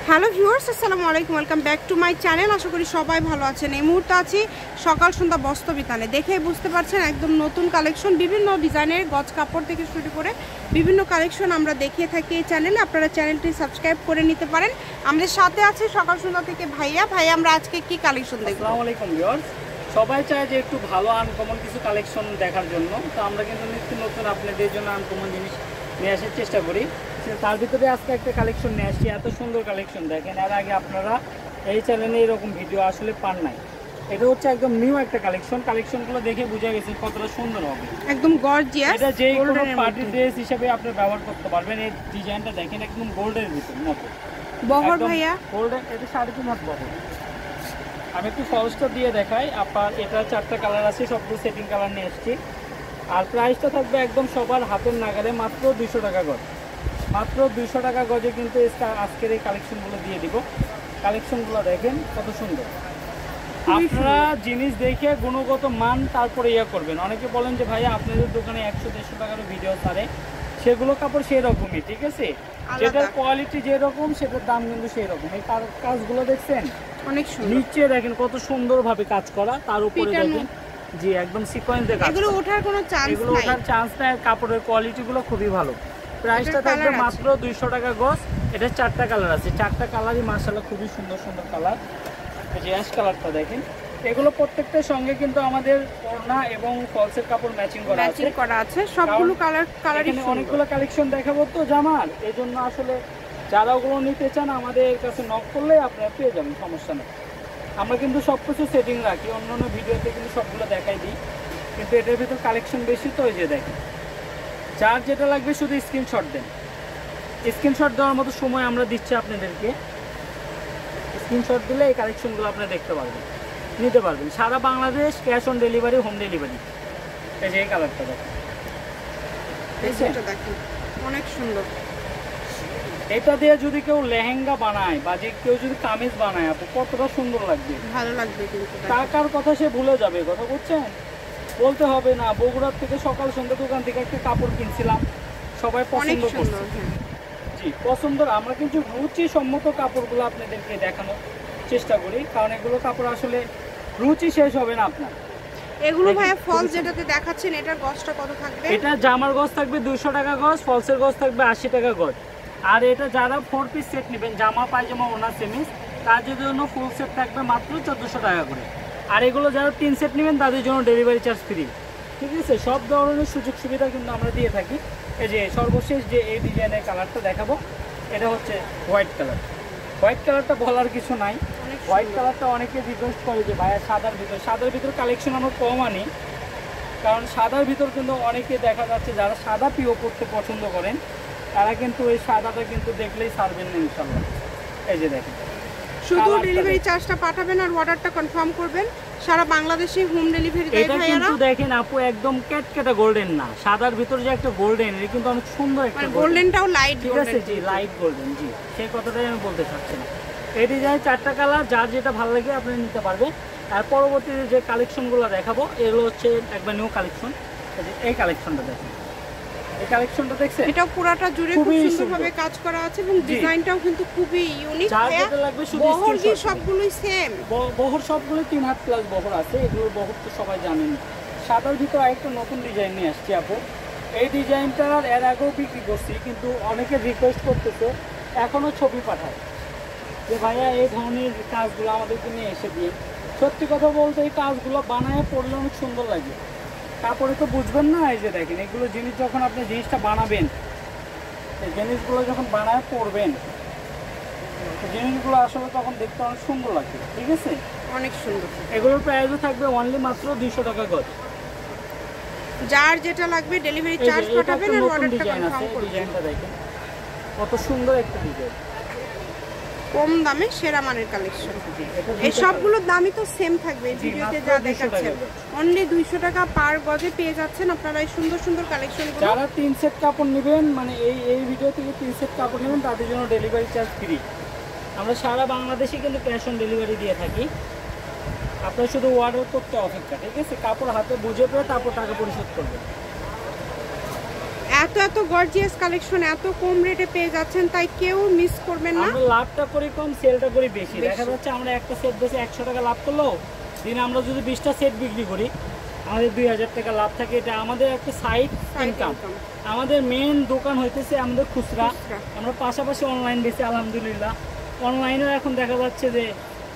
Hello viewers, আসসালামু আলাইকুম। Welcome back to my channel. আশা করি সবাই ভালো আছেন। এই মুহূর্তে আছি সকাল সন্ধ্যা বস্ত্র বিতানে। দেখেই বুঝতে পারছেন একদম নতুন কালেকশন, বিভিন্ন ডিজাইনের গজ কাপড় থেকে শুরু করে বিভিন্ন কালেকশন আমরা দেখিয়ে থাকি এই চ্যানেলে। আপনারা চ্যানেলটি সাবস্ক্রাইব করে নিতে পারেন। আমাদের সাথে আছে সকাল সন্ধ্যা থেকে ভাইয়া। আমরা আজকে কি কালেকশন দেখব? আসসালামু আলাইকুম ভিউয়ার্স, সবাই চায় যে একটু ভালো আনকমন কিছু কালেকশন দেখার জন্য। তো আমরা কিন্তু নিত্য নতুন আপনাদের জন্য আনকমন জিনিস নিয়ে আসার চেষ্টা করি। তার ভিতরে আজকে একটা কালেকশন নিয়ে আসছি। এত সুন্দর কালেকশন দেখেন, এর আগে আপনারা এই চ্যানেলে এরকম ভিডিও আসলে পান নাই। এটা হচ্ছে একদম নিউ একটা কালেকশনগুলো দেখে বোঝা গেছে কতটা সুন্দর হবে, একদম গর্জিয়াস। এটা যে কোনো পার্টি ড্রেস হিসেবে আপনি ব্যবহার করতে পারবেন। এই ডিজাইনটা দেখেন, একদম গোল্ডের ভিতর মতো বহর ভাইয়া, গোল্ডেন। এটা 3.5 হাত বহর। আমি একটু ফলসটা দিয়ে দেখাই। আপনার এটা 4টা কালার আছে, সবগুলো সেটিং কালার নিয়ে এসেছি। আর প্রাইসটা থাকবে একদম সবার হাতের নাগালে, মাত্র 200 টাকা গজ। মাত্র 200 টাকা গজে কিন্তু আজকের এই কালেকশনগুলো দিয়ে দিব। কালেকশনগুলো দেখেন কত সুন্দর। আপনারা জিনিস দেখে গুণগত মান তারপরে ইয়ে করবেন। অনেকে বলেন যে ভাইয়া আপনাদের দোকানে 100-150 টাকারও ভিডিও ছাড়ে, সেগুলো কাপড় সেই রকমই, ঠিক আছে? যেটার কোয়ালিটি যেরকম সেটার দাম কিন্তু সেই রকম। এই কাজগুলো দেখছেন অনেক সুন্দর। নিচে দেখেন কত সুন্দরভাবে কাজ করা, তার উপরে দেখেন জি একদম সিকোয়েন্স দিয়ে কাজ। এগুলো ওঠার কোনো চান্স নাই, এগুলো ওঠার চান্স নাই। কাপড়ের কোয়ালিটিগুলো খুবই ভালো। প্রাইসটা থাকবে মাত্র 200 টাকা গজ। এটা 4টা কালার আছে, 4টা কালারই মাশাআল্লাহ খুবই সুন্দর সুন্দর কালার। এই যে অ্যাশ কালারটা দেখেন। এগুলো প্রত্যেকটার সঙ্গে কিন্তু আমাদের ওড়না এবং ফলসের কাপড় ম্যাচিং করা আছে। সবগুলো কালারই অনেকগুলো কালেকশন দেখাবো তো জামার, এজন্য আসলে যারা ওগুলো নিতে চান আমাদের কাছে নক করলে আপনারা পেয়ে যাবেন, সমস্যা নেই। আমরা কিন্তু সব কিছু সেটিং রাখি, অন্য ভিডিওতে কিন্তু সবগুলো দেখাই দিই, কিন্তু এটার ভিতর কালেকশন বেশি তো। এই যে দেখেন, যার যেটা লাগবে শুধু স্ক্রিনশট দেন। স্ক্রিনশট দেওয়ার মতো সময় আমরা দিচ্ছি আপনাদেরকে। স্ক্রিনশট দিলে এই কালেকশনগুলো আপনারা দেখতে পারবেন, নিতে পারবেন। সারা Bangladesh cash on delivery, home delivery. এই যে এই কালারটা দেখেন, অনেক সুন্দর। এটা দিয়ে যদি কেউ লেহেঙ্গা বানায় বা যে কেউ যদি কামিজ বানায়, আপু কতটা সুন্দর লাগবে, ভালো লাগবে। কিন্তু টাকার কথা সে ভুলে যাবে, কথা বুঝছেন? বলতে হবে না বগুড়ার থেকে সকাল সন্ধ্যা দোকান থেকে একটা কাপড় কিনছিলাম, সবাই পছন্দ করছে। জি পছন্দ। আমরা কিন্তু রুচি সম্মত কাপড়গুলো আপনাদেরকে দেখানোর চেষ্টা করি, কারণ এগুলো কাপড় আসলে রুচি শেষ হবে না আপনার। এগুলো ভাইয়া ফলস যেটাতে দেখাচ্ছেন, এটার গজটা কত থাকবে? এটা জামার গজ থাকবে 200 টাকা গজ, ফলসের গজ থাকবে 80 টাকা গজ। আর এটা যারা 4 পিস সেট নেবেন, জামা পায়জামা ওনা সেমিস, তাদের জন্য ফুল সেট থাকবে মাত্র 1400 টাকা করে। আর এগুলো যারা 3 সেট নেবেন তাদের জন্য ডেলিভারি চার্জ ফ্রি, ঠিক আছে? সব ধরনের সুযোগ সুবিধা কিন্তু আমরা দিয়ে থাকি। এই যে সর্বশেষ যে এই ডিজাইনের কালারটা দেখাবো, এটা হচ্ছে হোয়াইট কালার। হোয়াইট কালারটা বলার কিছু নাই। হোয়াইট কালারটা অনেকে রিকোয়েস্ট করে যে ভাইয়া সাদার ভিতর কালেকশন আমরা কম আনি, কারণ সাদার ভিতর কিন্তু অনেকে দেখা যাচ্ছে যারা সাদা পিও করতে পছন্দ করেন, তারা কিন্তু এই সাদাটা কিন্তু দেখলেই ছাড়বেন না ইনশাল্লাহ। এই যে দেখেন, শুধু ডেলিভারি চার্জটা পাঠাবেন আর অর্ডারটা কনফার্ম করবেন। সারা বাংলাদেশে হোম ডেলিভারি দেয় ভাইয়ারা। এটা কিন্তু দেখেন আপু, একদম ক্যাটকেটা গোল্ডেন না, সাদার ভিতর যে একটা গোল্ডেন, এটা কিন্তু অনেক সুন্দর একটা গোল্ডেনটাও লাইট, ঠিক আছে? জি লাইট গোল্ডেন, জি সেই কথাটাই আমি বলতে চাচ্ছি না। এই ডিজাইন 4টা কালার, যার যেটা ভালো লাগে আপনি নিতে পারবেন। আর পরবর্তীতে যে কালেকশনগুলো দেখাবো এগুলো হচ্ছে একবার নিউ কালেকশন। এই কালেকশনটা দেখেন, এই কালেকশনটা দেখছেন, এটা পুরোটা জুড়ে খুব সুন্দরভাবে কাজ করা আছে এবং ডিজাইনটাও কিন্তু খুবই ইউনিক। যার যেটা লাগবে শুধু বহর কি সবগুলোই সেম? বহর সবগুলোই 3 হাত প্লাস বহর আছে। এগুলোর বহর তো সবাই জানেন। সাদার ভিতর আরেকটা নতুন ডিজাইন নিয়ে আসছি আপু। এই ডিজাইনটা এর আগেও বিক্রি করছি, কিন্তু অনেকে রিকোয়েস্ট করতেছে, এখনও ছবি পাঠায় যে ভাইয়া এই ধরনের কাজগুলো আমাদেরকে নিয়ে এসে দিয়ে। সত্যি কথা বলতে এই কাজগুলো বানায় পড়লে অনেক সুন্দর লাগে, কাপড়ে তো বুঝবেন না। এই যে দেখেন, এগুলো জিনিস যখন আপনি জিনিসটা বানাবেন, এই জিনিসগুলো যখন বানায় পড়বেন, জিনিসগুলো আসলে তখন দেখতে অনেক সুন্দর লাগে, ঠিক আছে? অনেক সুন্দর। এগুলোর প্রাইসও থাকবে অনলি মাত্র 200 টাকা গজ। যার যেটা লাগবে ডেলিভারি চার্জ পাঠাবেন আর অর্ডারটা কনফার্ম করবেন। ডিজাইনটা দেখেন কত সুন্দর একটা ডিজাইন, কম দামে সেরা মানের কালেকশন। এই সবগুলোর দামই তো সেম থাকবে, ভিডিওতে যা দেখাচ্ছেন। অনলি 200 টাকা পার গজে পেয়ে যাচ্ছেন আপনারা এই সুন্দর সুন্দর কালেকশনগুলো। যারা 3 সেট কাপড় নেবেন, মানে এই ভিডিও থেকে 3 সেট কাপড় নেবেন, তাদের জন্য ডেলিভারি চার্জ ফ্রি। আমরা সারা বাংলাদেশে কিন্তু ক্যাশ অন ডেলিভারি দিয়ে থাকি। আপনার শুধু অর্ডার করতে অপেক্ষা, ঠিক আছে? কাপড় হাতে বুঝে পেয়ে তারপর টাকা পরিশোধ করবেন। এত এত গর্জিয়াস কালেকশন এত কম রেটে পেয়ে যাচ্ছেন, তাই কেউ মিস করবেন না। আমরা লাভটা করি কম, সেলটা করি বেশি। দেখা যাচ্ছে আমরা একটা সেট বেশি 100 টাকা লাভ করলো, দিনে আমরা যদি 20টা সেট বিক্রি করি আমাদের 2000 টাকা লাভ থাকে। এটা আমাদের একটা সাইড ইনকাম। আমাদের মেন দোকান হইতেছে আমাদের খুচরা, আমরা পাশাপাশি অনলাইন বেশি আলহামদুলিল্লাহ। অনলাইনেও এখন দেখা যাচ্ছে যে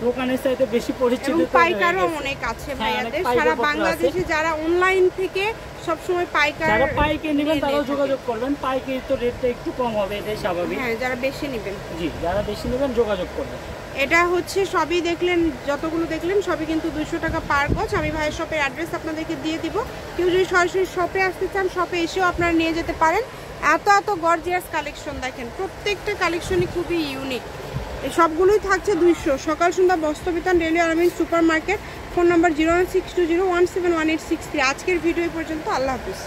দোকানের চাইতে বেশি পরিচিত, পাইকারও অনেক আছে ভাইয়াদের সারা বাংলাদেশে। যারা অনলাইন থেকে সব সময় পাইকার, যারা পাইকারি নেবেন তারাও যোগাযোগ করবেন। পাইকারি তো রেটটা একটু কম হবে, এটাই স্বাভাবিক। হ্যাঁ, যারা বেশি নেবেন, জি যারা বেশি নেবেন যোগাযোগ করবেন। এটা হচ্ছে সবই দেখলেন, যতগুলো দেখলেন সবই কিন্তু 200 টাকা পার গজ। আমি ভাইয়ের শপের অ্যাড্রেস আপনাদেরকে দিয়ে দিব। কেউ যদি সরাসরি শপে আসতে চান শপে এসেও আপনারা নিয়ে যেতে পারেন। এত এত গর্জিয়াস কালেকশন দেখেন, প্রত্যেকটা কালেকশনই খুবই ইউনিক। এই সবগুলোই থাকছে 200। সকাল সন্ধ্যা বস্ত্রবিতান, রেলওয়ে আর্মিন সুপার মার্কেট। Phone number 01620171863। আজকের ভিডিও পর্যন্ত, আল্লাহ হাফিজ।